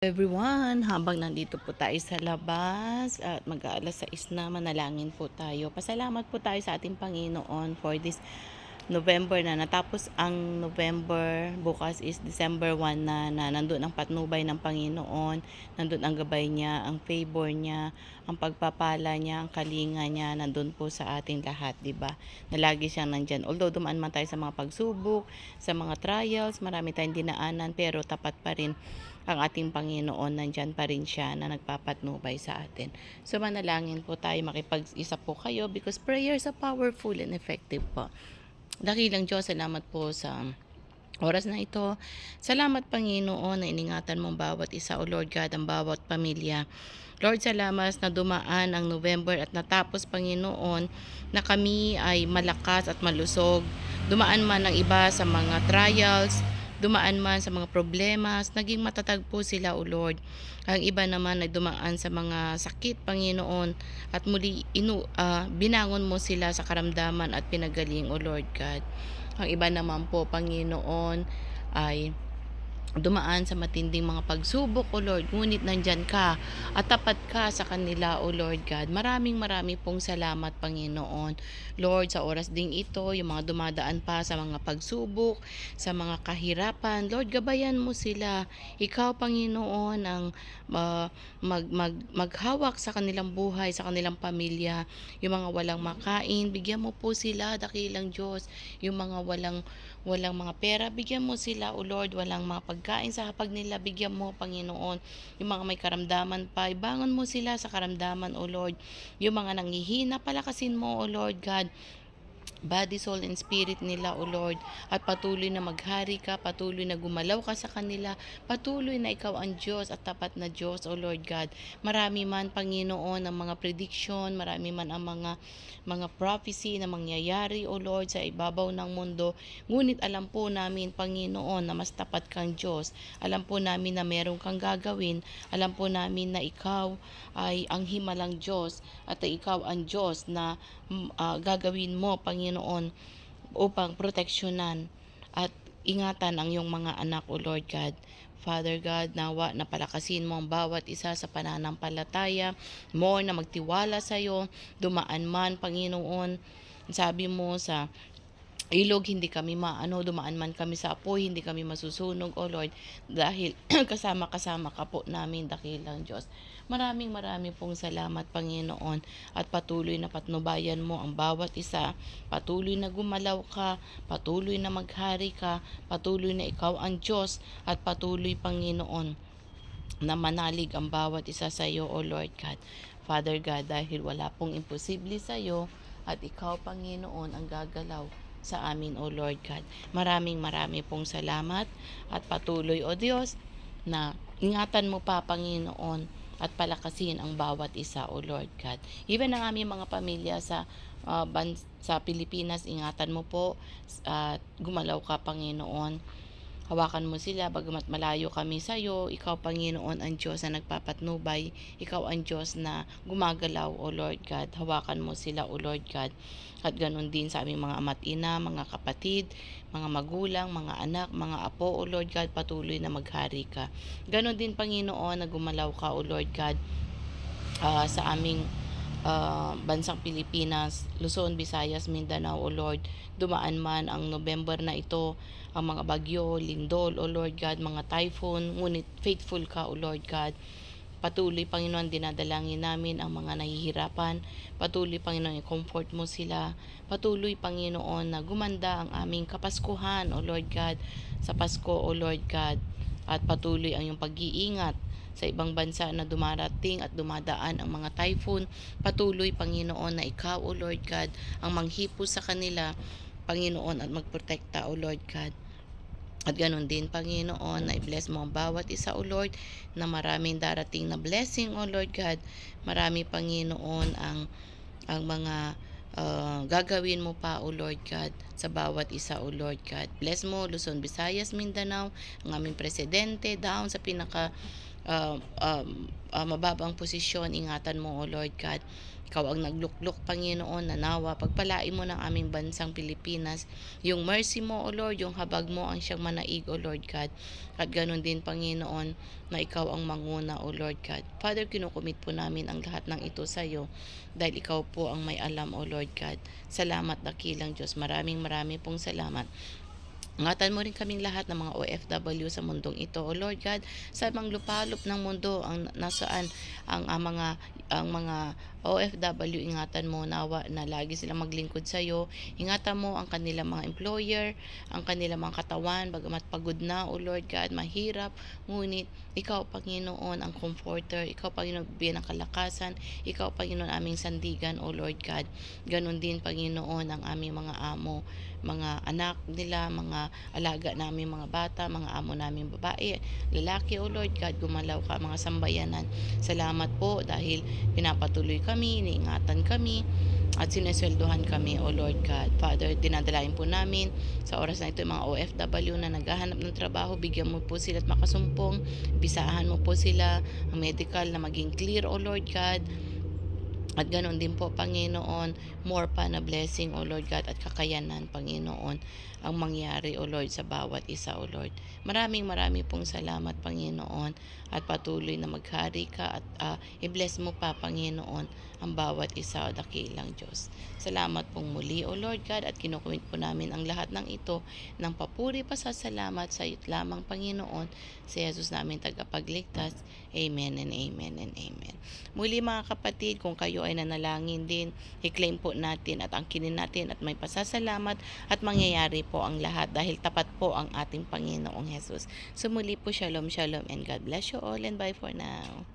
Everyone, habang nandito po tayo sa labas at mag-aalas 6 na, manalangin po tayo. Pasalamat po tayo sa ating Panginoon for this November na. Natapos ang November, bukas is December 1 na nandun ang patnubay ng Panginoon, nandun ang gabay niya, ang favor niya, ang pagpapala niya, ang kalinga niya, nandun po sa ating lahat, di ba? Na lagi siyang nandyan. Although dumaan man tayo sa mga pagsubok, sa mga trials, marami tayong dinaanan, pero tapat pa rin ang ating Panginoon, nandyan pa rin siya na nagpapatnubay sa atin. So manalangin po tayo, makipag-isa po kayo because prayers are powerful and effective po. Dakilang Diyos, salamat po sa oras na ito. Salamat Panginoon na iningatan mong bawat isa, O Lord God, ang bawat pamilya. Lord, salamat na dumaan ang November at natapos, Panginoon, na kami ay malakas at malusog. Dumaan man ang iba sa mga trials, dumaan man sa mga problemas, naging matatag po sila, O Lord. Ang iba naman ay dumaan sa mga sakit, Panginoon, at muli binangon mo sila sa karamdaman at pinagaling, O Lord God. Ang iba naman po, Panginoon, ay dumaan sa matinding mga pagsubok, O Lord, ngunit nandyan ka at tapat ka sa kanila, O Lord God. Maraming pong salamat, Panginoon. Lord, sa oras ding ito, yung mga dumadaan pa sa mga pagsubok, sa mga kahirapan, Lord, gabayan mo sila. Ikaw, Panginoon, ang maghawak sa kanilang buhay, sa kanilang pamilya. Yung mga walang makain, bigyan mo po sila, dakilang Diyos. Yung mga walang mga pera, bigyan mo sila, O Lord. Walang mga pagkain sa hapag nila, bigyan mo, Panginoon. Yung mga may karamdaman pa, ibangon mo sila sa karamdaman, O Lord. Yung mga nanghihina, palakasin mo, O Lord God, body, soul, and spirit nila, O Lord. At patuloy na maghari ka, patuloy na gumalaw ka sa kanila, patuloy na ikaw ang Diyos at tapat na Diyos, O Lord God. Marami man, Panginoon, ang mga prediction, marami man ang mga prophecy na mangyayari, O Lord, sa ibabaw ng mundo. Ngunit alam po namin, Panginoon, na mas tapat kang Diyos. Alam po namin na meron kang gagawin. Alam po namin na ikaw ay ang himalang Diyos at ikaw ang Diyos na gagawin mo, Panginoon, upang proteksyonan at ingatan ang iyong mga anak, O Lord God. Father God, nawa na palakasin mo ang bawat isa sa pananampalataya, more na magtiwala sa iyo, dumaan man, Panginoon. Sabi mo sa ilog, hindi kami dumaan man kami sa apoy, hindi kami masusunog, O Lord, dahil kasama-kasama ka po namin, dakilang Diyos. Maraming pong salamat, Panginoon, at patuloy na patnubayan mo ang bawat isa, patuloy na gumalaw ka, patuloy na maghari ka, patuloy na ikaw ang Diyos, at patuloy, Panginoon, na manalig ang bawat isa sa iyo, O Lord God. Father God, dahil wala pong imposible sa iyo, at ikaw, Panginoon, ang gagalaw sa amin, O Lord God. Maraming pong salamat at patuloy, O Diyos, na ingatan mo pa, Panginoon, at palakasin ang bawat isa, O Lord God. Even ang aming mga pamilya sa Pilipinas, ingatan mo po at gumalaw ka, Panginoon. Hawakan mo sila, bagamat malayo kami sa iyo, ikaw, Panginoon, ang Diyos na nagpapatnubay, ikaw ang Diyos na gumagalaw, O Lord God. Hawakan mo sila, O Lord God. At ganun din sa aming mga ama't ina, mga kapatid, mga magulang, mga anak, mga apo, O Lord God, patuloy na maghari ka. Ganun din, Panginoon, na gumalaw ka, O Lord God, sa aming bansang Pilipinas, Luzon, Visayas, Mindanao, O Lord. Dumaan man ang November na ito, ang mga bagyo, lindol, O Lord God, mga typhoon, ngunit faithful ka, O Lord God. Patuloy, Panginoon, dinadalangin namin ang mga nahihirapan. Patuloy, Panginoon, i-comfort mo sila. Patuloy, Panginoon, na gumanda ang aming kapaskuhan, O Lord God, sa Pasko, O Lord God. At patuloy ang iyong pag-iingat sa ibang bansa na dumarating at dumadaan ang mga typhoon. Patuloy, Panginoon, na ikaw, O Lord God, ang manghipo sa kanila, Panginoon, at magprotekta, O Lord God. At ganun din, Panginoon, na i-bless mo ang bawat isa, O Lord, na maraming darating na blessing, O Lord God. Marami, Panginoon, ang mga gagawin mo pa, O Lord God, sa bawat isa, O Lord God. Bless mo Luzon, Visayas, Mindanao, ang aming presidente, down sa pinaka mababang posisyon, ingatan mo, O Lord God. Ikaw ang nagluklok, Panginoon, na nawa pagpalain mo ng aming bansang Pilipinas. Yung mercy mo, O Lord, yung habag mo ang siyang manaig, O Lord God. At ganun din, Panginoon, na ikaw ang manguna, O Lord God. Father, kinukumit po namin ang lahat ng ito sa iyo dahil ikaw po ang may alam, O Lord God. Salamat, dakilang Diyos. Maraming pong salamat. Ingatan mo rin kaming lahat ng mga OFW sa mundong ito, O Lord God, sa mga lupalop ng mundo ang nasaan ang mga OFW, ingatan mo nawa na lagi silang maglingkod sa iyo. Ingatan mo ang kanilang mga employer, ang kanilang mga katawan, bagamat pagod na, O Lord God, mahirap, ngunit ikaw, Panginoon, ang comforter, ikaw, Panginoon, bigyan ng kalakasan, ikaw, Panginoon, aming sandigan, O Lord God. Ganon din, Panginoon, ang aming mga amo, mga anak nila, mga alaga namin mga bata, mga amo namin babae, lalaki, O Lord God, gumalaw ka mga sambayanan. Salamat po dahil pinapatuloy kami, iniingatan kami, at sinesweldohan kami, O Lord God. Father, dinadalain po namin sa oras na ito yung mga OFW na naghahanap ng trabaho, bigyan mo po sila at makasumpong, bisahan mo po sila, ang medical na maging clear, O Lord God. At ganoon din po, Panginoon, more pa na blessing, O Lord God, at kakayanan, Panginoon, ang mangyari, O Lord, sa bawat isa, O Lord. Maraming pong salamat, Panginoon, at patuloy na maghari ka at i-bless mo pa, Panginoon, ang bawat isa, dakilang Diyos. Salamat pong muli, O Lord God, at kinukumit po namin ang lahat ng ito ng papuri, pasasalamat sa iyo lamang, Panginoon, sa Jesus namin tagapagligtas. Amen and amen and amen. Muli, mga kapatid, kung kayo ay nanalangin din, i-claim po natin at angkinin natin at may pasasalamat at mangyayari po ang lahat dahil tapat po ang ating Panginoong Jesus. So muli po, shalom, shalom, and God bless you all, and bye for now.